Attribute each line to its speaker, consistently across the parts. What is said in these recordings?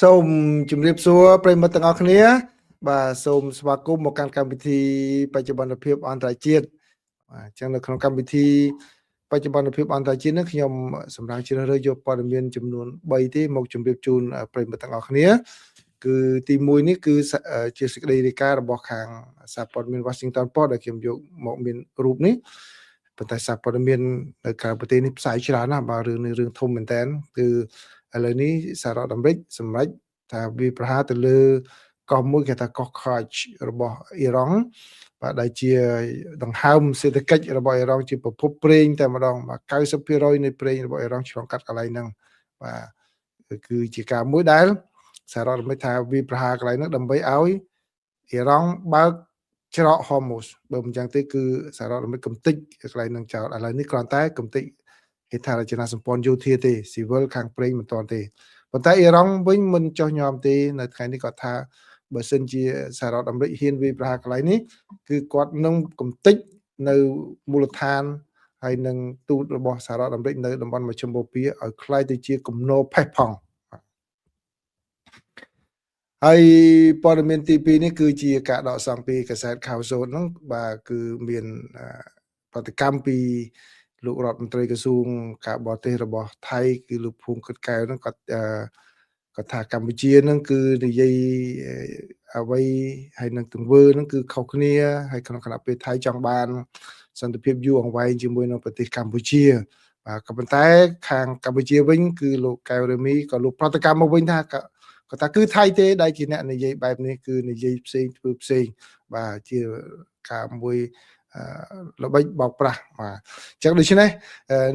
Speaker 1: សូមជម្រាបសួរប្រិយមិត្តទាំងអស់គ្នាបាទសូមស្វាគមន៍មកកាន់កម្មវិធីបច្ចុប្បន្នភាពអន្តរជាតិបាទអញ្ចឹងនៅក្នុងកម្មវិធីបច្ចុប្បន្នភាពអន្តរជាតិនេះខ្ញុំសម្រាប់ជ្រើសរើសយកព័ត៌មានចំនួន3ទេមកជម្រាបជូនប្រិយមិត្តទាំងអស់គ្នាគឺទី1នេះគឺជាសេចក្តីរាយការណ៍របស់ខាងសារព័ត៌មាន Washington Post ដែលខ្ញុំយកមកមានរូបនេះប៉ុន្តែសារព័ត៌មាននៅក្រៅប្រទេសនេះផ្សាយច្រើនណាស់បាទរឿងធំមែនតើគឺឥឡូវនេះសហរដ្ឋអាមេរិកសម្រេចថាវាប្រហារទៅលើកោះមួយគេថាកោះ Kerch របស់អ៊ីរ៉ង់បាទដែលជាដង្ហើមសេដ្ឋកិច្ចរបស់អ៊ីរ៉ង់ជាប្រភពប្រេងតែម្ដងបាទ 90% នៃប្រេងរបស់អ៊ីរ៉ង់ឆ្លងកាត់កន្លែងហ្នឹងបាទគឺជាការមួយដែលសហរដ្ឋអាមេរិកថាវាប្រហារកន្លែងហ្នឹងដើម្បីឲ្យអ៊ីរ៉ង់បើកច្រក Hormuz បើមិនចឹងទេគឺសហរដ្ឋអាមេរិកកំទេចកន្លែងហ្នឹងចោលឥឡូវនេះគ្រាន់តែកំទេចហេដ្ឋារចនាសម្ព័ន្ធយោធាទេស៊ីវិលខាងប្រេងមិនទាន់ទេប៉ុន្តែអ៊ីរ៉ង់វិញមិនចោះញោមទេនៅថ្ងៃនេះគាត់ថាបើសិនជាសហរដ្ឋអាមេរិកហ៊ានវាយប្រហារកន្លែងនេះគឺគាត់នឹងកំទេចនៅមូលដ្ឋានហើយនឹងទូតរបស់សហរដ្ឋអាមេរិកនៅតំបន់មជ្ឈិមបូព៌ាឲ្យคล้ายទៅជាគំនរផេះផង់ហើយព័ត៌មានទី2នេះគឺជាការដកសង្កពីកាសែតខៅសូនហ្នឹងបាទគឺមានប្រតិកម្មពីលោករដ្ឋមន្ត្រីក្រសួងការបរទេសរបស់ថៃគឺលោកភូមិគិតកែវហ្នឹងគាត់ថាកម្ពុជាហ្នឹងគឺនិយាយអ្វីហើយនឹងទង្វើហ្នឹងគឺខុសគ្នាហើយក្នុងគណៈពេលថៃចង់បានសន្តិភាពយូរអង្វែងជាមួយនឹងប្រទេសកម្ពុជាបាទក៏ប៉ុន្តែខាងកម្ពុជាវិញគឺលោកកែវរ៉េមីក៏លោកប្រតិកម្មមកវិញថាគាត់ថាគឺថៃទេដែលជាអ្នកនិយាយបែបនេះគឺនិយាយផ្សេងធ្វើផ្សេងបាទជាការមួយល្បិចបោកប្រាស់បាទអញ្ចឹងដូច្នេះ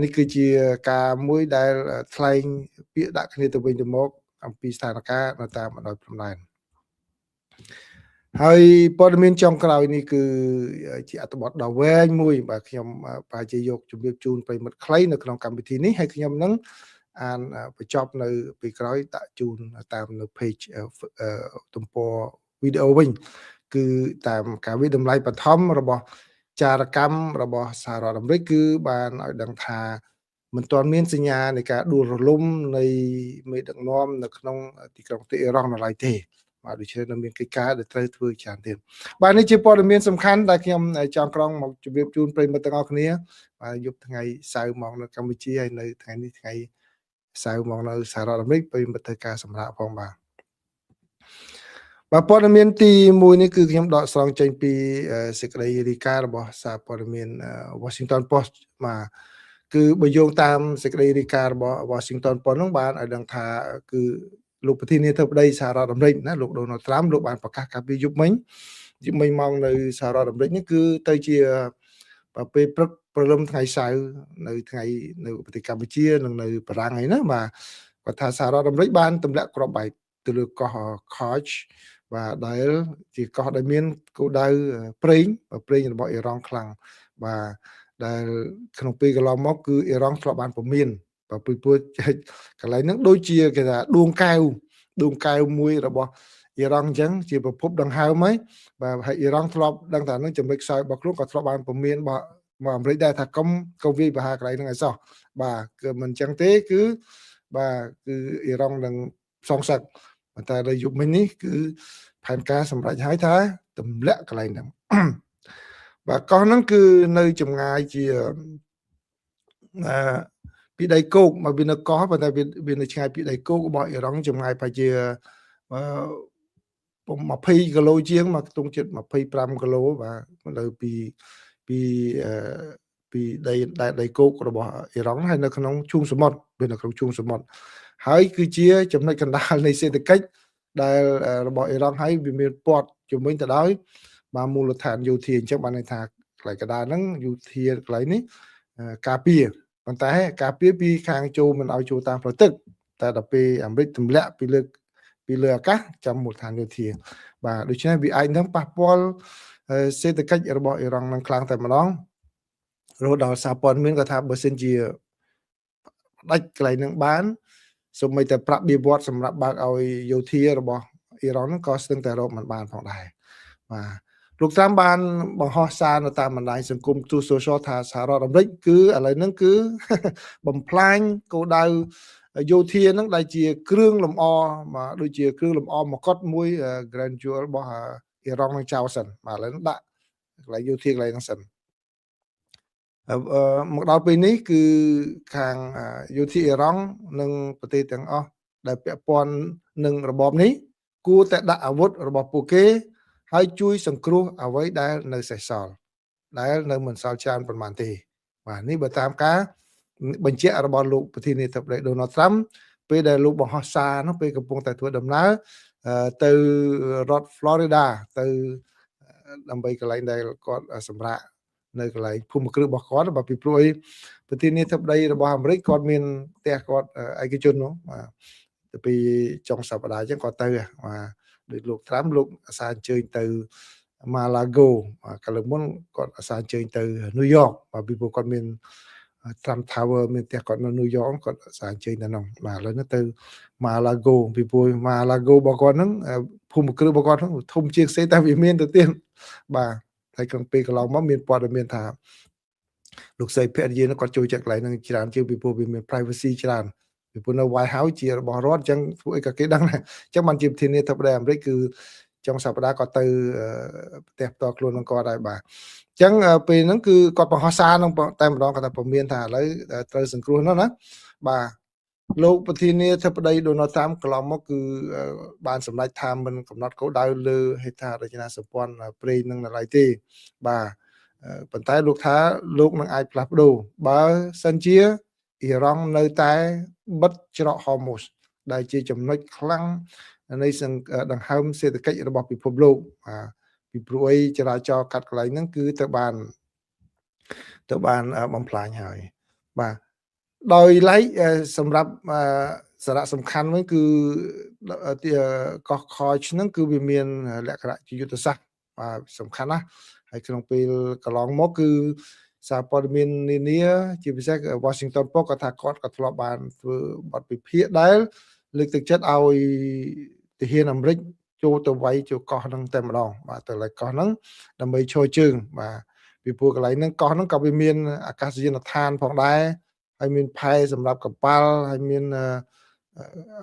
Speaker 1: នេះគឺជាការមួយដែលថ្លែងពាក្យដាក់គ្នាទៅវិញទៅមកអំពីស្ថានភាពនៅតាមបណ្ដោយព្រំដែនហើយព័ត៌មានចុងក្រោយនេះគឺជាអត្ថបទដ៏វែងមួយបាទខ្ញុំប្រហែលជាយកជម្រាបជូនប្រិមិត្តខ្លីនៅក្នុងកម្មវិធីនេះហើយខ្ញុំនឹងអានបញ្ចប់នៅពេលក្រោយដាក់ជូនតាមនៅ page ទំព័រវីដេអូវិញគឺតាមការវិតម្លៃបឋមរបស់ចារកម្មរបស់សហរដ្ឋអាមេរិកគឺបានឲ្យដឹងថាមិនទាន់មានសញ្ញានៃការដួលរលំនៃមេដឹកនាំនៅក្នុងទីក្រុងទីអ៊ីរ៉ង់នៅឡើយទេបាទដូច្នេះនៅមានកិច្ចការដែលត្រូវធ្វើច្រើនទៀតបាទនេះជាព័ត៌មានសំខាន់ដែលខ្ញុំចង់ក្រងមកជម្រាបជូនប្រិយមិត្តទាំងអស់គ្នាបាទយប់ថ្ងៃសៅរ៍មកនៅកម្ពុជាហើយនៅថ្ងៃនេះថ្ងៃសៅរ៍មកនៅសហរដ្ឋអាមេរិកប្រិយមិត្តធ្វើការសម្រាប់ផងបាទព័ត៌មានទី1នេះគឺខ្ញុំដកស្រង់ចេញពីសេចក្តីរាយការណ៍របស់សារព័ត៌មាន Washington Post បាទគឺបើយោងតាមសេចក្តីរាយការណ៍របស់ Washington Post នោះបានឲ្យដឹងថាគឺលោកប្រធានាធិបតីសហរដ្ឋអាមេរិកណាលោក Donald Trump លោកបានប្រកាសកាលពីយប់មិញមកនៅសហរដ្ឋអាមេរិកនេះគឺទៅជាពេលព្រឹកព្រលឹមថ្ងៃសៅរ៍នៅប្រទេសកម្ពុជានិងនៅបារាំងហ្នឹងណាបាទគាត់ថាសហរដ្ឋអាមេរិកបានទម្លាក់គ្រាប់បែកទៅលើកោះ Kerch បាទដែលជាកោះដែលមានគោលដៅប្រេងរបស់អ៊ីរ៉ង់ខ្លាំងបាទដែលក្នុងពេលកន្លងមកគឺអ៊ីរ៉ង់ធ្លាប់បានពមៀនបាទពីព្រោះកន្លែងហ្នឹងដូចជាគេថាដួងកែវមួយរបស់អ៊ីរ៉ង់អញ្ចឹងជាប្រភពដង្ហើមហើយបាទហើយអ៊ីរ៉ង់ធ្លាប់ដឹងថានឹងចំណុចខ្សោយរបស់ខ្លួនក៏ធ្លាប់បានពមៀនមកអាមេរិកដែរថាកុំវាយប្រហារកន្លែងហ្នឹងឲ្យសោះបាទគឺមិនអញ្ចឹងទេគឺបាទគឺអ៊ីរ៉ង់នឹងសងសឹកតែនៅយុគមិញនេះគឺផែនការសម្រេចហើយថាទម្លាក់កន្លែងហ្នឹងបាទកោះហ្នឹងគឺនៅចម្ងាយជាពីដីគោកមកវានៅកោះប៉ុន្តែវានៅឆ្ងាយពីដីគោករបស់អ៊ីរ៉ង់ចម្ងាយប្រហែលជា20គីឡូជាងមកខ្ទង់ជិត25គីឡូបាទនៅពីដីគោករបស់អ៊ីរ៉ង់ហើយនៅក្នុងឈូងសមុទ្រវានៅក្នុងឈូងសមុទ្រហើយគឺជាចំណុចកណ្ដាលនៃសេដ្ឋកិច្ចដែលរបស់អ៊ីរ៉ង់ហើយវាមានព័ទ្ធជំវិញទៅដោយបាទមូលដ្ឋានយោធាអញ្ចឹងបានន័យថាកន្លែងកណ្ដាលហ្នឹងយោធាកន្លែងនេះការពារប៉ុន្តែការពារពីខាងចូលមិនឲ្យចូលតាមផ្លូវទឹកតែដល់ពេលអាមេរិកទម្លាក់ពីលើអាកាសចាំមូលដ្ឋានយោធាបាទដូច្នេះវាអាចនឹងប៉ះពាល់សេដ្ឋកិច្ចរបស់អ៊ីរ៉ង់នឹងខ្លាំងតែម្ដងរហូតដល់សារព័ត៌មានក៏ថាបើសិនជាដាច់កន្លែងនឹងបានសូម្បីតែប្រាប់បៀវត្សសម្រាប់បើកឲ្យយោធារបស់អ៊ីរ៉ង់ហ្នឹងក៏ស្ទឹងតែរកមិនបានផងដែរបាទលោកត្រាំបានបង្ហោះសារនៅតាមបណ្ដាញសង្គមទូ social ថាសហរដ្ឋអាមេរិកគឺឥឡូវហ្នឹងគឺបំផ្លាញគោលដៅ យោធាហ្នឹងដែលជាគ្រឿងលម្អមកដូចជាគ្រឿងលម្អមកុដមួយ Grand Jewel របស់អ៊ីរ៉ង់នឹងចោលសិនបាទឥឡូវដាក់កន្លែងយោធាកន្លែងហ្នឹងសិនមកដល់ពេលនេះគឺខាងយោធាអ៊ីរ៉ង់និងប្រទេសទាំងអស់ដែលពាក់ព័ន្ធនឹងរបបនេះគួរតែដាក់អាវុធរបស់ពួកគេហើយជួយសង្គ្រោះអ្វីដែលនៅសេសសល់ដែលនៅមិនសល់ច្រើនប៉ុន្មានទេបាទនេះបើតាមការបញ្ជាក់របស់លោកប្រធានាធិបតី Donald Trump ពេលដែលលោកបង្ហោះសារនោះពេលកំពុងតែធ្វើដំណើរទៅរដ្ឋ Florida ទៅដើម្បីកន្លែងដែលគាត់សម្រាកនៅកន្លែងភូមិគ្រឹះរបស់គាត់បាទពីព្រោះអីប្រធានាធិបតីរបស់អាមេរិកគាត់មានផ្ទះគាត់ឯកជននោះបាទទៅពីចុងសប្តាហ៍អញ្ចឹងគាត់ទៅបាទដូចលោក Trump លោកអាសាអញ្ជើញទៅ Mar-a-Lago កាលមុនគាត់អាសាអញ្ជើញទៅ New York បាទពីព្រោះគាត់មាន Trump Tower មានផ្ទះគាត់នៅ New York គាត់អាសាអញ្ជើញទៅនោះបាទឥឡូវនេះទៅ Mar-a-Lago ពីព្រោះ Mar-a-Lago របស់គាត់ហ្នឹងភូមិគ្រឹះរបស់គាត់ហ្នឹងធំជាងផ្សេងតែវាមានទៅទៀតបាទហើយក្នុងពេលកន្លងមកមានព័ត៌មានថាលោកស្រីភរិយាគាត់ចូលចិត្តកន្លែងហ្នឹងច្រើនជាងពីព្រោះវាមាន privacy ច្រើនពីព្រោះនៅ White House ជារបស់រដ្ឋអញ្ចឹងធ្វើអីក៏គេដឹងដែរអញ្ចឹងបានជាប្រធានាធិបតីអាមេរិកគឺចុងសប្តាហ៍គាត់ទៅផ្ទះផ្ទាល់ខ្លួននឹងគាត់ដែរបាទអញ្ចឹងពេលហ្នឹងគឺគាត់បង្ហោះសារនឹងតែម្ដងគាត់ថាពមៀនថាឥឡូវត្រូវសង្គ្រោះនោះណាបាទលោកប្រធានាធិបតី Donald Trump កន្លងមកគឺបានសម្រេចថាមិនកំណត់គោលដៅលើហេដ្ឋារចនាសម្ព័ន្ធប្រេងនឹងឡើយទេបាទប៉ុន្តែលោកថាលោកនឹងអាចផ្លាស់ប្ដូរបើសិនជាអ៊ីរ៉ង់នៅតែបិទច្រក Hormuz ដែលជាចំណុចខ្លាំងនៃដង្ហើមសេដ្ឋកិច្ចរបស់ពិភពលោកពីព្រោះអីចរាចរណ៍កាត់កន្លែងហ្នឹងគឺទៅបានបំផ្លាញហើយបាទដោយឡែកសម្រាប់សារៈសំខាន់វិញគឺកោះខចហ្នឹងគឺវាមានលក្ខណៈជាយុទ្ធសាស្ត្របាទសំខាន់ណាស់ហើយក្នុងពេលកន្លងមកគឺសារព័ត៌មាននានាជាពិសេស Washington Post ក៏ថាគាត់ក៏ធ្លាប់បានធ្វើបទវិភាគដែលលើកទឹកចិត្តឲ្យទាហានអាមេរិកចូលទៅវាយចូលកោះហ្នឹងតែម្ដងបាទទៅលើកោះហ្នឹងដើម្បីឈរជើងបាទពីព្រោះកន្លែងហ្នឹងកោះហ្នឹងក៏វាមានអាកាសយានដ្ឋានផងដែរហើយមានផែសម្រាប់កប៉ាល់ហើយមាន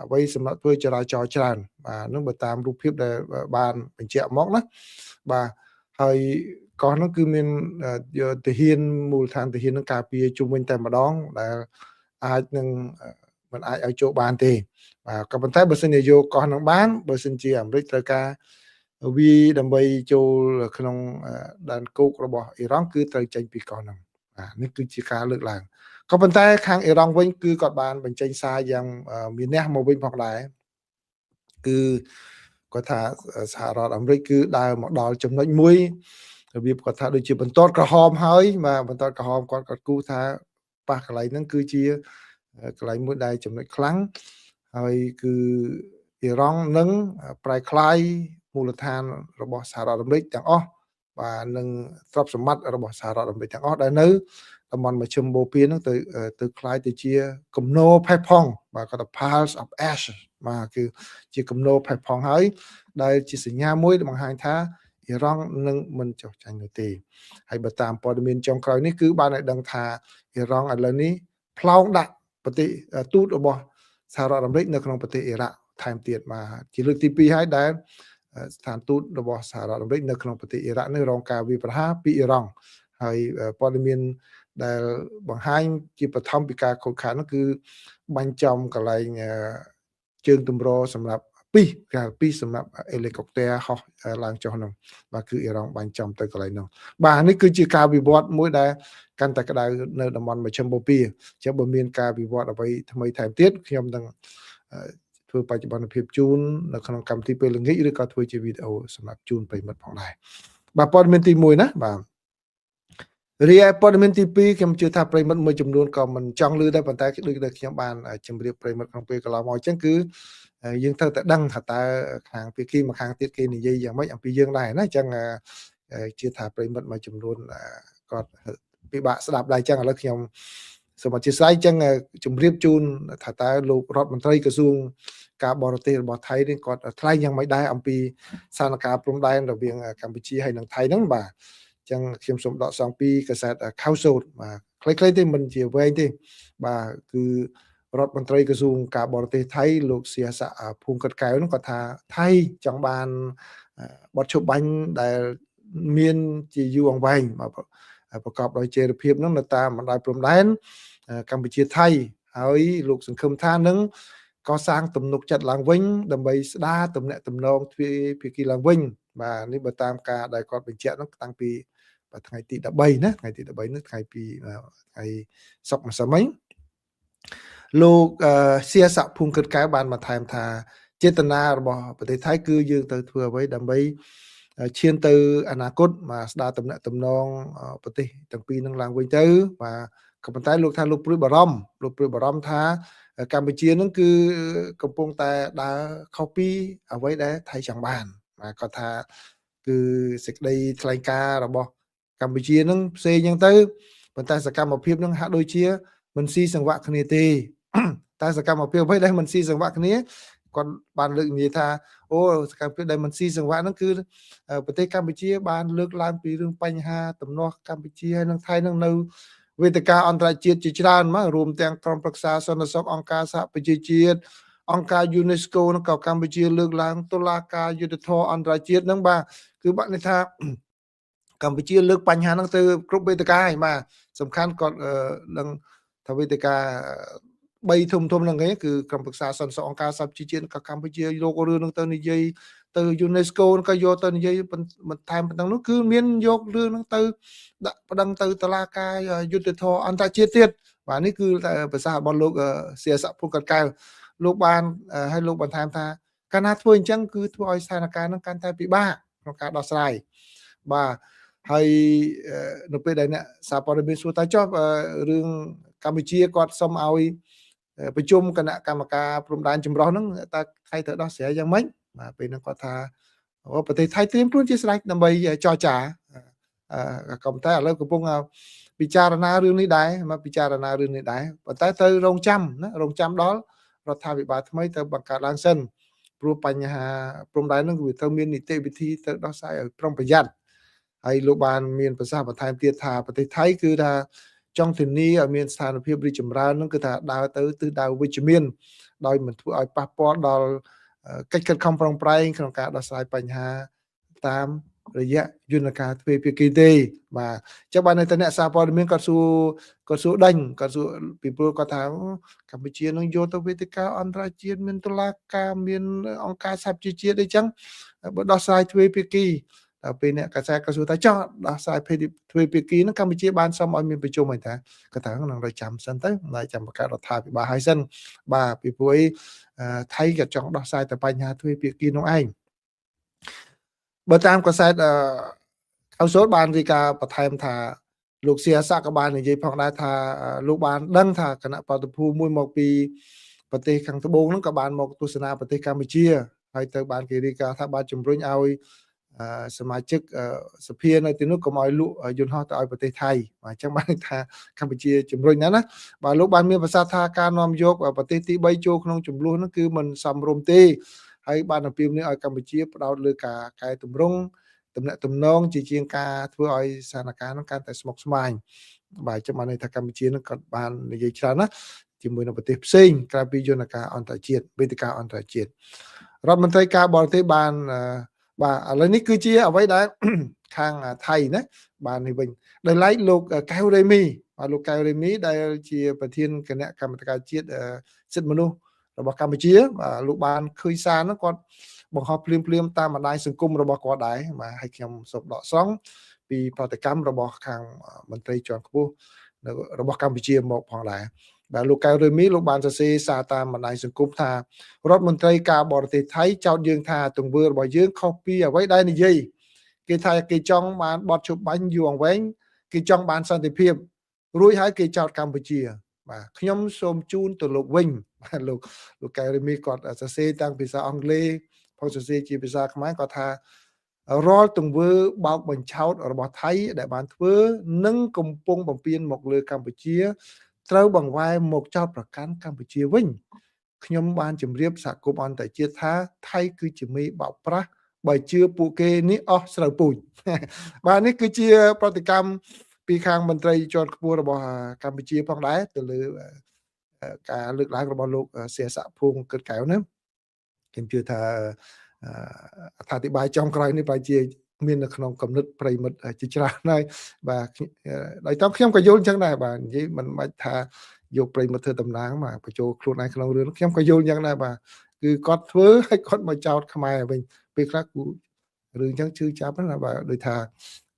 Speaker 1: អ្វីសម្រាប់ធ្វើចរាចរណ៍ច្រើនបាទនោះបើតាមរូបភាពដែលបានបញ្ជាក់មកណាបាទហើយកោះនោះគឺមានទាហានមូលដ្ឋានទាហាននឹងការពារជុំវិញតែម្ដងដែលអាចនឹងមិនអាចឲ្យចូលបានទេបាទក៏ប៉ុន្តែបើសិនជាយកកោះនឹងបានបើសិនជាអាមេរិកត្រូវការវាដើម្បីចូលក្នុងដែនគោករបស់អ៊ីរ៉ង់គឺត្រូវចេញពីកោះហ្នឹងបាទនេះគឺជាការលើកឡើងក៏ប៉ុន្តែខាងអ៊ីរ៉ង់វិញគឺគាត់បានបញ្ចេញសារយ៉ាងមានះមកវិញផងដែរគឺគាត់ថាសហរដ្ឋអាមេរិកគឺដើរមកដល់ចំណុចមួយរបៀបគាត់ថាដូចជាបន្ទាត់ក្រហមហើយបាទបន្ទាត់ក្រហមគាត់គូថាប៉ះកន្លែងហ្នឹងគឺជាកន្លែងមួយដែលចំណុចខ្លាំងហើយគឺអ៊ីរ៉ង់នឹងប្រែក្លាយមូលដ្ឋានរបស់សហរដ្ឋអាមេរិកទាំងអស់បាទនឹងទ្រព្យសម្បត្តិរបស់សហរដ្ឋអាមេរិកទាំងអស់ដែលនៅតំបន់មជ្ឈមបូព៌ាហ្នឹងទៅคล้ายទៅជាគំនរផេះផង់បាទគាត់ថា piles of ash បាទគឺជាគំនរផេះផង់ហើយដែលជាសញ្ញាមួយដែលបង្ហាញថាអ៊ីរ៉ង់នឹងមិនចុះចាញ់នោះទេហើយបើតាមព័ត៌មានចុងក្រោយនេះគឺបានឲ្យដឹងថាអ៊ីរ៉ង់ឥឡូវនេះផ្លោងដាក់ប្រទេសទូតរបស់សហរដ្ឋអាមេរិកនៅក្នុងប្រទេសអ៊ីរ៉ាក់ថែមទៀតបាទជាលើកទី2ហើយដែលស្ថានទូតរបស់សហរដ្ឋអាមេរិកនៅក្នុងប្រទេសអ៊ីរ៉ាក់នេះរងការវាយប្រហារពីអ៊ីរ៉ង់ហើយព័ត៌មានដែលបង្ហាញជាបឋមពីការខូចខាតនោះគឺបាញ់ចំកន្លែងជើងទម្រសម្រាប់ពីសម្រាប់ហេលីកុបទ័រហោះឡើងចុះនោះបាទគឺអ៊ីរ៉ង់បាញ់ចំទៅកន្លែងនោះបាទនេះគឺជាការវិវត្តមួយដែលកាន់តែក្តៅនៅតំបន់មជ្ឈមបូព៌ាចឹងបើមានការវិវត្តអ្វីថ្មីថែមទៀតខ្ញុំនឹងធ្វើបច្ចុប្បន្នភាពជូននៅក្នុងកម្មវិធីពេលល្ងាចឬក៏ធ្វើជាវីដេអូសម្រាប់ជូនប្រិយមិត្តផងដែរបាទព័ត៌មានទី1ណាបាទរីឯព័ត៌មានទី2ខ្ញុំជឿថាប្រិយមិត្តមួយចំនួនក៏មិនចង់ឮដែរប៉ុន្តែដូចដែលខ្ញុំបានជម្រាបប្រិយមិត្តក្នុងពេលកន្លងមកអញ្ចឹងគឺយើងត្រូវតែដឹងថាតើខាងភាគីមួយខាងទៀតគេនិយាយយ៉ាងម៉េចអំពីយើងដែរណាអញ្ចឹងជឿថាប្រិយមិត្តមួយចំនួនគាត់ពិបាកស្ដាប់ដែរអញ្ចឹងឥឡូវខ្ញុំសូមអធិស្ឋានអញ្ចឹងជម្រាបជូនថាតើលោករដ្ឋមន្ត្រីក្រសួងការបរទេសរបស់ថៃនេះគាត់ថ្លែងយ៉ាងម៉េចដែរអំពីស្ថានភាពព្រំដែនរវាងកម្ពុជាហើយនិងថៃហ្នឹងបាទចឹងខ្ញុំសូមដកស្រង់ពីកាសែតខៅសូតបាទខ្លីៗទេមិនជាវែងទេបាទគឺ រដ្ឋមន្ត្រីក្រសួងការបរទេសថៃលោកសៀស័កភូមិកាត់កែវនោះគាត់ថាថៃចង់បានបទឈប់បាញ់ដែលមានជាយូរអង្វែងប្រកបដោយចីរភាពនោះនៅតាមបណ្ដោយព្រំដែនកម្ពុជាថៃហើយលោកសង្ឃឹមថានឹងកសាងទំនុកចិត្តឡើងវិញដើម្បីស្ដារទំនាក់ទំនងទ្វេភាគីឡើងវិញបាទនេះបើតាមការដែលគាត់បញ្ជាក់នោះតាំងពីថ្ងៃទី13ណាថ្ងៃទី13នេះថ្ងៃសុក្រម្សិលមិញលោកសៀស័កភូមិគិតកែវបានបន្ថែមថាចេតនារបស់ប្រទេសថៃគឺយើងទៅធ្វើអ្វីដើម្បីឈានទៅអនាគតបាទស្ដារទំនាក់ទំនងប្រទេសទាំងពីរនឹងឡើងវិញទៅបាទក៏ប៉ុន្តែលោកថាលោកព្រួយបារម្ភថាកម្ពុជានឹងគឺកំពុងតែដើរខុសពីអ្វីដែលថៃចង់បានបាទគាត់ថាគឺសេចក្តីថ្លែងការណ៍របស់កម្ពុជានឹងផ្សេងអញ្ចឹងទៅប៉ុន្តែសកម្មភាពនឹងហាក់ដូចជាមិនស៊ីសង្វាក់គ្នាទេតែសកម្មភាពអ្វីដែលមិនស៊ីសង្វាក់គ្នាគាត់បានលើកនិយាយថាអូសកម្មភាពដែលមិនស៊ីសង្វាក់ហ្នឹងគឺប្រទេសកម្ពុជាបានលើកឡើងពីរឿងបញ្ហាទំនាស់កម្ពុជាហើយនិងថៃនឹងនៅវេទិកាអន្តរជាតិជាច្រើនមករួមទាំងក្រុមប្រឹក្សាសន្តិសុខអង្គការសហប្រជាជាតិអង្គការ UNESCO នឹងក៏កម្ពុជាលើកឡើងតុលាការយុត្តិធម៌អន្តរជាតិហ្នឹងបាទគឺបាក់នេះថាកម្ពុជាលើកបញ្ហាហ្នឹងទៅគ្រប់វេទិកាហើយបាទសំខាន់គាត់នឹងថាវេទិកា3ធំហ្នឹងឯងគឺក្រុមប្រឹក្សាសន្តិសុខអង្គការសហប្រជាជាតិក៏កម្ពុជាយករឿងហ្នឹងទៅនិយាយទៅ UNESCO ក៏យកទៅនិយាយបន្ថែមប៉ុណ្ណឹងនោះគឺមានយករឿងហ្នឹងទៅដាក់ប្តឹងទៅតុលាការយុត្តិធម៌អន្តរជាតិទៀតបាទនេះគឺភាសារបស់លោកសៀស័កភូមិកាត់កែវលោកបានឲ្យលោកបន្ថែមថាកាលណាធ្វើអញ្ចឹងគឺធ្វើឲ្យស្ថានភាពហ្នឹងកាន់តែពិបាកក្នុងការដោះស្រាយបាទហើយនៅពេលដែលអ្នកសារព័ត៌មានសួរថាចុះរឿងកម្ពុជាគាត់សុំឲ្យប្រជុំគណៈកម្មការព្រំដែនចម្រុះហ្នឹងតើថៃត្រូវដោះស្រាយយ៉ាងម៉េចបាទពេលហ្នឹងគាត់ថាប្រទេសថៃត្រៀមខ្លួនជាស្រេចដើម្បីចរចាក៏ប៉ុន្តែឥឡូវកំពុងពិចារណារឿងនេះដែរប៉ុន្តែត្រូវរងចាំដល់រដ្ឋាភិបាលថ្មីទៅបង្កើតឡើងសិនព្រោះបញ្ហាព្រំដែនហ្នឹងគឺត្រូវមាននីតិវិធីទៅដោះស្រាយឲ្យប្រុងប្រយ័ត្នហើយលោកបានមានប្រសាសន៍បន្ថែមទៀតថាប្រទេសថៃគឺថាចង់ធានាឲ្យមានស្ថានភាពរីកចម្រើនហ្នឹងគឺថាដើរទៅទិសដៅវិជ្ជមានដោយមិនធ្វើឲ្យប៉ះពាល់ដល់កិច្ចខិតខំប្រឹងប្រែងក្នុងការដោះស្រាយបញ្ហាតាមរយៈយន្តការទ្វេភាគីទេបាទចឹងបាននៅតែអ្នកសារព័ត៌មានគាត់សួរពីព្រោះគាត់ថាកម្ពុជានឹងយកទៅវេទិកាអន្តរជាតិមានតុលាការមានអង្គការសហប្រជាជាតិអីចឹងបើដោះស្រាយទ្វេភាគីដល់ពេលអ្នកកាសែតក៏សួរថាចោះដោះស្រាយទ្វេភាគីហ្នឹងកម្ពុជាបានសុំឲ្យមានប្រជុំអីតាគាត់ថានឹងរចាំសិនទៅចាំបង្កើតរដ្ឋាភិបាលឲ្យសិនបាទពីព្រោះថៃក៏ចង់ដោះស្រាយតែបញ្ហាទ្វេភាគីនោះឯងបើតាមកាសែតអៅសូតបានរាយការណ៍បន្ថែមថាលោកសៀស័កក៏បាននិយាយផងដែរថាលោកបានដឹងថាគណៈបាតុភូមួយមកពីប្រទេសខាងត្បូងហ្នឹងក៏បានមកទស្សនាប្រទេសកម្ពុជាហើយទៅបានគេរាយការណ៍ថាបានជំរុញឲ្យសមាជិកសភានៅទីនោះកុំឲ្យលក់យន្តហោះទៅឲ្យប្រទេសថៃបាទអញ្ចឹងបានថាកម្ពុជាជំរុញណាបាទលោកបានមានប្រសាសន៍ថាការនាំយកប្រទេសទី3ចូលក្នុងចំនួនហ្នឹងគឺមិនសមរម្យទេហើយបានអំពាវនាវឲ្យកម្ពុជាផ្ដោតលើការកែតម្រង់ទំនាក់ទំនងជាជាងការធ្វើឲ្យស្ថានភាពហ្នឹងកាន់តែស្មុគស្មាញបាទចាំបានថាកម្ពុជានឹងក៏បាននិយាយច្រើនណាជាមួយនឹងប្រទេសផ្សេងក្រៅពីយន្តការអន្តរជាតិវេទិកាអន្តរជាតិរដ្ឋមន្ត្រីការបរទេសបានបាទឥឡូវនេះគឺជាអ្វីដែលខាងថៃណាបាននេះវិញដោយឡែកលោកកែវរេមីបាទលោកកែវរេមីដែលជាប្រធានគណៈកម្មាធិការជាតិសិទ្ធិមនុស្សរបស់កម្ពុជាបាទលោកបានឃើញសារហ្នឹងគាត់បង្ហោះភ្លាមតាមបណ្ដាញសង្គមរបស់គាត់ដែរបាទហើយខ្ញុំសូមដកស្រង់ពីប្រតិកម្មរបស់ខាងមន្ត្រីជាន់ខ្ពស់របស់កម្ពុជាមកផងដែរបាទលោកកែវរេមីលោកបានសរសេរសារតាមបណ្ដាញសង្គមថារដ្ឋមន្ត្រីការបរទេសថៃចោទយើងថាទង្វើរបស់យើងខុសពីអ្វីដែលនិយាយគេថាគេចង់បានបទជប់បាញ់យូរអង្វែងគេចង់បានសន្តិភាពរួចហើយគេចោទកម្ពុជាបាទខ្ញុំសូមជូនទៅលោកវិញបាទលោកកែវរេមីគាត់សរសេរទាំងភាសាអង់គ្លេសផងសរសេរជាភាសាខ្មែរគាត់ថារាល់ទង្វើបោកបញ្ឆោតរបស់ថៃដែលបានធ្វើនិងកំពុងបំពេញមកលើកម្ពុជាត្រូវបង្វែរមកចោទប្រកាន់កម្ពុជាវិញខ្ញុំបានជម្រាបសហគមន៍អន្តរជាតិថាថៃគឺជាមេបោកប្រាស់បើជឿពួកគេនេះអស់ស្រូវពូជបាទនេះគឺជាប្រតិកម្មពីខាងមន្ត្រីជាន់ខ្ពស់របស់កម្ពុជាផងដែរទៅលើ ការលើកឡើងរបស់លោកសៀសភួងគិតកែវហ្នឹងខ្ញុំជឿថាអត្ថាធិប្បាយចុងក្រោយនេះប្រហែលជាមាននៅក្នុងកំណត់ប្រិមិត្តជាច្រើនហើយបាទដោយតខ្ញុំក៏យល់អញ្ចឹងដែរបាទនិយាយមិនបាច់ថាយកប្រិមិត្តធ្វើតំណាងបាទបញ្ចូលខ្លួនឯងក្នុងរឿងខ្ញុំក៏យល់អញ្ចឹងដែរបាទគឺគាត់ធ្វើឲ្យគាត់មកចោតខ្មែរវិញពេលខ្លះគូរឿងអញ្ចឹងជឿចាប់ណាបាទដូចថា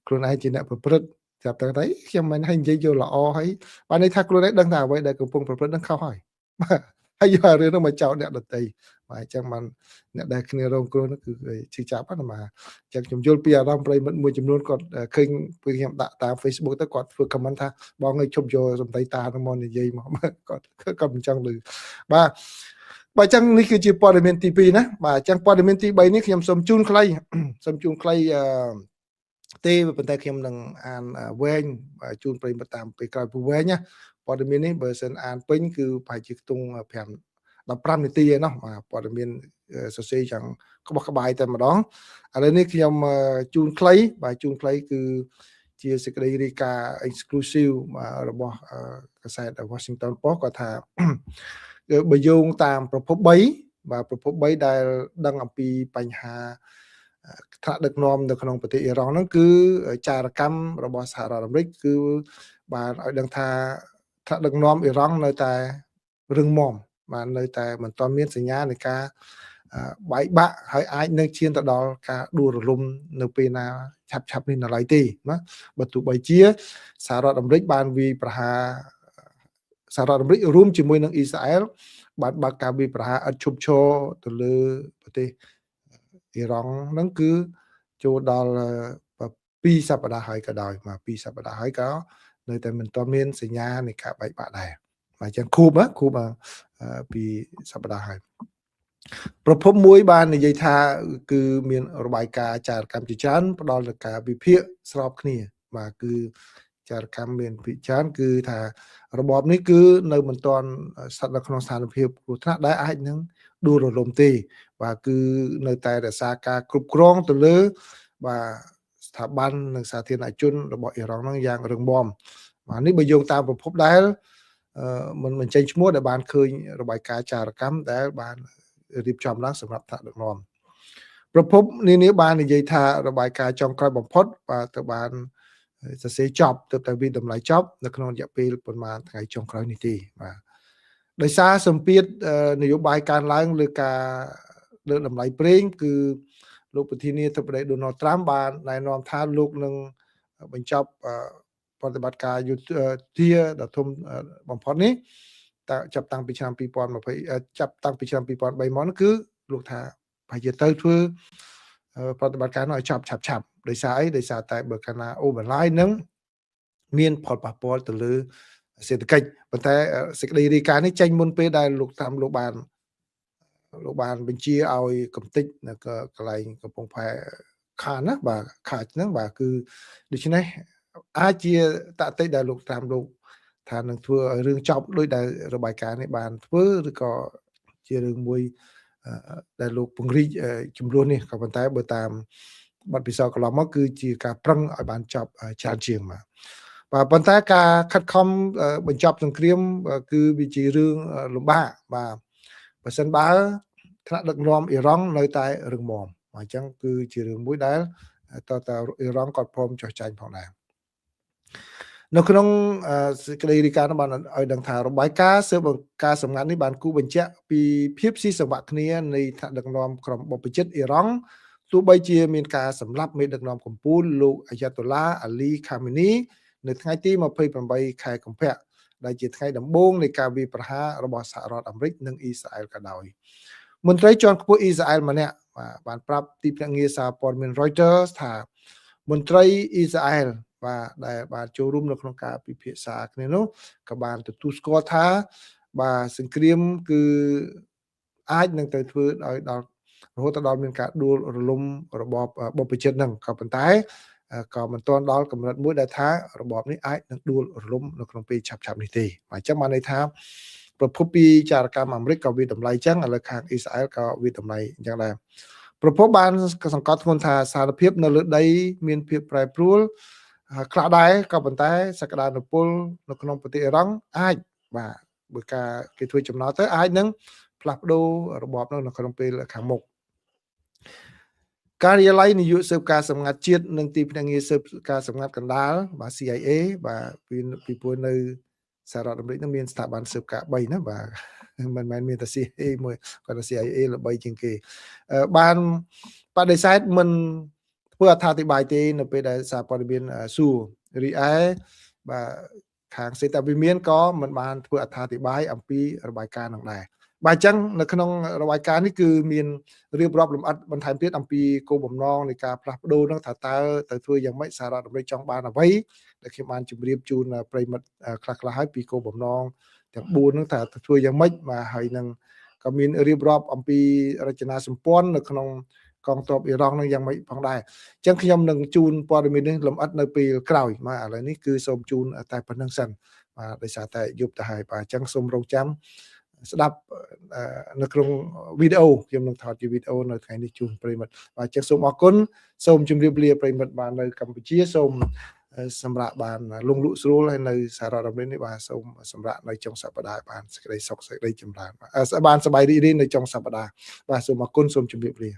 Speaker 1: ខ្លួនឯងជាអ្នកប្រព្រឹត្តចាប់ទៅខ្ញុំមិនឲ្យនិយាយយកល្អហើយបាទន័យថាខ្លួនឯងដឹងថាអ្វីដែលកំពុងប្រព្រឹត្តនឹងខុសហើយបាទហើយយករឿងនោះមកចោទអ្នកដទៃបាទអញ្ចឹងបានអ្នកដែលគ្នារងគ្រោះនោះគឺជឿចាប់ណាបាទអញ្ចឹងខ្ញុំយល់ពីអារម្មណ៍ប្រិមិត្តមួយចំនួនគាត់ឃើញពេលខ្ញុំដាក់តាម Facebook ទៅគាត់ធ្វើ comment ថាបងឲ្យជប់យកសំដីតានឹងមកនិយាយមកគាត់មិនចង់ឮបាទបើអញ្ចឹងនេះគឺជាព័ត៌មានទី2ណាបាទអញ្ចឹងព័ត៌មានទី3នេះខ្ញុំសូមជូនខ្លីទេប៉ុន្តែខ្ញុំនឹងអានវែងជូនប្រិមិត្តតាមពេលក្រោយព្រោះវែងណាព័ត៌មាននេះបើសិនអានពេញគឺប្រហែលជាខ្ទង់15នាទីឯណោះបាទព័ត៌មានសរសេរយ៉ាងក្បោះក្បាយតែម្ដងឥឡូវនេះខ្ញុំជូនខ្លីបាទជូនខ្លីគឺជាសេចក្តីរាយការណ៍ exclusive របស់កាសែត Washington Post គាត់ថាបើយោងតាមប្រភព3បាទប្រភព3ដែលដឹងអំពីបញ្ហាថ្នាក់ដឹកនាំនៅក្នុងប្រទេសអ៊ីរ៉ង់ហ្នឹងគឺចារកម្មរបស់សហរដ្ឋអាមេរិកគឺបានឲ្យដឹងថាថ្នាក់ដឹកនាំអ៊ីរ៉ង់នៅតែរឹងមាំបាទនៅតែមិនទាន់មានសញ្ញានៃការបែកបាក់ហើយអាចនឹងឈានទៅដល់ការដួលរលំនៅពេលណាឆាប់នេះនៅឡើយទេណាបើទោះបីជាសហរដ្ឋអាមេរិកបានវាយប្រហារសហរដ្ឋអាមេរិករួមជាមួយនឹងអ៊ីស្រាអែលបានបើកការវាយប្រហារឥតឈប់ឈរទៅលើប្រទេសអ៊ីរ៉ង់ហ្នឹងគឺចូលដល់2សប្តាហ៍ហើយក៏ដោយមក2សប្តាហ៍ហើយក៏នៅតែមិនទាន់មានសញ្ញានៃការបែកបាក់ដែរបាទអញ្ចឹងគូបពីសប្តាហ៍ហើយប្រភពមួយបាននិយាយថាគឺមានរបាយការណ៍ចារកម្មជាច្រើនផ្ដល់នូវការវិភាគស្របគ្នាបាទគឺចារកម្មមានវិចារគឺថារបបនេះគឺនៅមិនទាន់ស្ថិតនៅក្នុងស្ថានភាពគ្រោះថ្នាក់ដែលអាចនឹងដួលរលំទេបាទគឺនៅតែរក្សាការគ្រប់គ្រងទៅលើបាទស្ថាប័ននិងសាធារណជនរបស់អ៊ីរ៉ង់ហ្នឹងយ៉ាងរឹងមាំបាទនេះបើយោងតាមប្រភពដែលមិនចេញឈ្មោះដែលបានឃើញរបាយការណ៍ចារកម្មដែលបានរៀបចំឡើងសម្រាប់ថ្នាក់ដឹកនាំប្រភពនេះបាននិយាយថារបាយការណ៍ចុងក្រោយបំផុតបាទទៅបានសរសេរចប់ទៅតែវិតម្លៃចប់នៅក្នុងរយៈពេលប្រហែលថ្ងៃចុងក្រោយនេះទេបាទដោយសារសម្ពាធនយោបាយកើនឡើងលើការលើតម្លៃប្រេងគឺលោកប្រធានាធិបតី Donald Trump បានណែនាំថាលោកនឹងបញ្ចប់ប្រតិបត្តិការយុទ្ធធាដ៏ធំបំផុតនេះចាប់តាំងពីឆ្នាំ2020ចាប់តាំងពីឆ្នាំ2003មកនោះគឺលោកថាប្រហែលជាទៅធ្វើប្រតិបត្តិការនោះឲ្យឆាប់ដោយសារអីដោយសារតែបើកាលណាអូបន្លាយនឹងមានផលប៉ះពាល់ទៅលើសេដ្ឋកិច្ចប៉ុន្តែសេចក្តីរាយការណ៍នេះចេញមុនពេលដែលលោកតាមលោកបានបញ្ជាឲ្យកំទេចនៅកន្លែងកំពង់ផែខានណាបាទខាច់ហ្នឹងបាទគឺដូច្នេះអាចជាតតិដែលលោកតាមលោកថានឹងធ្វើឲ្យរឿងចប់ដោយដែលរបាយការណ៍នេះបានធ្វើឬក៏ជារឿងមួយដែលលោកពង្រីកចំនួននេះក៏ប៉ុន្តែបើតាមបទពិសោធន៍កន្លងមកគឺជាការប្រឹងឲ្យបានចប់ច្រើនជាងបាទប៉ុន្តែការខិតខំបញ្ចប់សង្គ្រាមគឺវាជារឿងលំបាកបាទបើសិនបើថ្នាក់ដឹកនាំអ៊ីរ៉ង់នៅតែរឹងមាំអញ្ចឹងគឺជារឿងមួយដែលតើអ៊ីរ៉ង់គាត់ព្រមចោះចាញ់ផងដែរនៅក្នុងសេចក្តីរាយការណ៍បានឲ្យដឹងថារបាយការណ៍ស៊ើបអង្ការសម្ងាត់នេះបានគូបញ្ជាក់ពីភាពស៊ីសង្វាក់គ្នានៃថ្នាក់ដឹកនាំក្រុមបព្វជិតអ៊ីរ៉ង់ទោះបីជាមានការសម្លាប់មេដឹកនាំកំពូលលោកអាយ៉ាតូឡាអាលីខាមីនីនៅថ្ងៃទី28ខែកុម្ភៈដែលជាថ្ងៃដំបូងនៃការវាយប្រហាររបស់សហរដ្ឋអាមេរិកនិងអ៊ីស្រាអែលក៏ដោយមន្ត្រីជាន់ខ្ពស់អ៊ីស្រាអែលម្នាក់បានប្រាប់ទីភ្នាក់ងារសារព័ត៌មាន Reuters ថាមន្ត្រីអ៊ីស្រាអែលបាទដែលបានចូលរួមនៅក្នុងការពិភាក្សាគ្នានោះក៏បានទទួលស្គាល់ថាបាទសង្គ្រាមគឺអាចនឹងទៅធ្វើឲ្យដល់រហូតដល់មានការដួលរលំរបបបព្វជិតហ្នឹងក៏ប៉ុន្តែក៏មិនទាន់ដល់កម្រិតមួយដែលថារបបនេះអាចនឹងដួលរលំនៅក្នុងពេលឆាប់នេះទេអញ្ចឹងបានន័យថាប្រភពពីចារកម្មអាមេរិកក៏វាតម្លៃអញ្ចឹងឥឡូវខាងអ៊ីស្រាអែលក៏វាតម្លៃអញ្ចឹងដែរប្រភពបានសង្កត់ធ្ងន់ថាសារភាពនៅលើដីមានភាពប្រែប្រួលខ្លះដែរក៏ប៉ុន្តែសក្តានុពលនៅក្នុងប្រទេសអ៊ីរ៉ង់អាចបាទ បើការគេធ្វើចំណោទទៅអាចនឹងផ្លាស់ប្ដូររបបនោះនៅក្នុងពេលខាងមុខការិយាល័យនាយកស៊ើបការសម្ងាត់ជាតិនិងទីភ្នាក់ងារស៊ើបការសម្ងាត់កណ្ដាលបាទ CIA បាទពីព្រោះនៅសហរដ្ឋអាមេរិកនឹងមានស្ថាប័នស៊ើបការ3ណាបាទមិនមែនមានតែ CIA មួយគាត់ថា CIA ល្បីជាងគេបានបដិសេធមិនធ្វើអត្ថាធិប្បាយទេនៅពេលដែលសារព័ត៌មានសួររីឯបាទខាងសេតាវិមានក៏មិនបានធ្វើអត្ថាធិប្បាយអំពីរបាយការណ៍នោះដែរបាទអញ្ចឹងនៅក្នុងរបាយការណ៍នេះគឺមានរៀបរាប់លម្អិតបន្ថែមទៀតអំពីគោលបំណងនៃការផ្លាស់ប្ដូរនោះថាតើទៅធ្វើយ៉ាងម៉េចសហរដ្ឋអាមេរិកចង់បានអ្វីដែលខ្ញុំបានជម្រាបជូនប្រិមិត្តខ្លះៗហើយពីគោលបំណងទាំង4នោះថាទៅធ្វើយ៉ាងម៉េចបាទហើយនឹងក៏មានរៀបរាប់អំពីរចនាសម្ព័ន្ធនៅក្នុងកងទ័ពអ៊ីរ៉ង់នឹងយ៉ាងម៉េចផងដែរអញ្ចឹងខ្ញុំនឹងជូនព័ត៌មាននេះលម្អិតនៅពេលក្រោយបាទឥឡូវនេះគឺសូមជូនតែប៉ុណ្្នឹងសិនបាទដោយសារតែយប់ទៅហើយបាទអញ្ចឹងសូមរងចាំស្ដាប់នៅក្នុងវីដេអូខ្ញុំនឹងថតជាវីដេអូនៅថ្ងៃនេះជូនប្រិមិត្តបាទអញ្ចឹងសូមអរគុណសូមជម្រាបលាប្រិមិត្តបាននៅកម្ពុជាសូមសម្រាប់បានលងលក់ស្រួលហើយនៅសហរដ្ឋអាមេរិកនេះបាទសូមសម្រាប់នៅចុងសប្តាហ៍បានសេចក្តីសុខសេចក្តីចម្រើនបាទបានសប្បាយរីករាយនៅចុងសប្តាហ៍បាទសូមអរគុណសូមជម្រាបលា